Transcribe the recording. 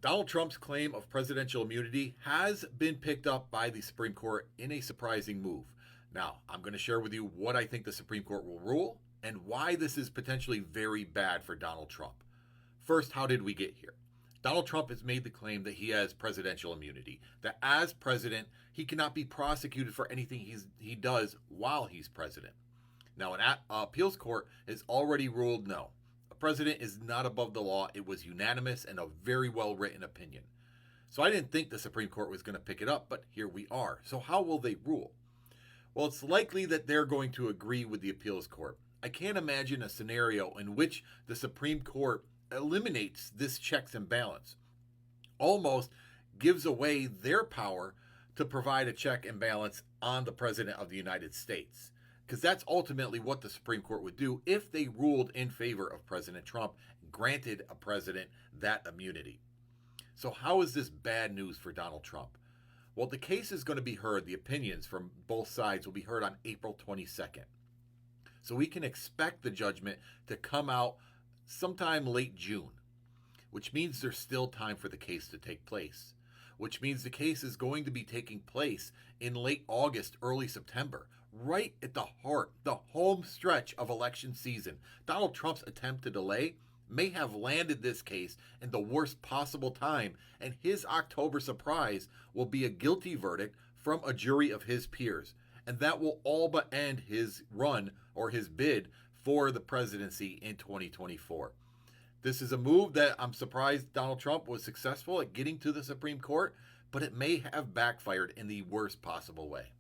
Donald Trump's claim of presidential immunity has been picked up by the Supreme Court in a surprising move. Now, I'm going to share with you what I think the Supreme Court will rule and why this is potentially very bad for Donald Trump. First, how did we get here? Donald Trump has made the claim that he has presidential immunity, that as president, he cannot be prosecuted for anything he does while he's president. Now, an appeals court has already ruled no. A president is not above the law. It was unanimous and a very well written opinion. So I didn't think the Supreme Court was going to pick it up, but here we are. So how will they rule? Well, it's likely that they're going to agree with the appeals court. I can't imagine a scenario in which the Supreme Court eliminates this checks and balance, almost gives away their power to provide a check and balance on the President of the United States. Because that's ultimately what the Supreme Court would do if they ruled in favor of President Trump, granted a president that immunity. So how is this bad news for Donald Trump? Well, the case is going to be heard, the opinions from both sides will be heard on April 22nd. So we can expect the judgment to come out sometime late June, which means there's still time for the case to take place, which means the case is going to be taking place in late August, early September, right at the heart, the home stretch of election season. Donald Trump's attempt to delay may have landed this case in the worst possible time, and his October surprise will be a guilty verdict from a jury of his peers. And that will all but end his run or his bid for the presidency in 2024. This is a move that I'm surprised Donald Trump was successful at getting to the Supreme Court, but it may have backfired in the worst possible way.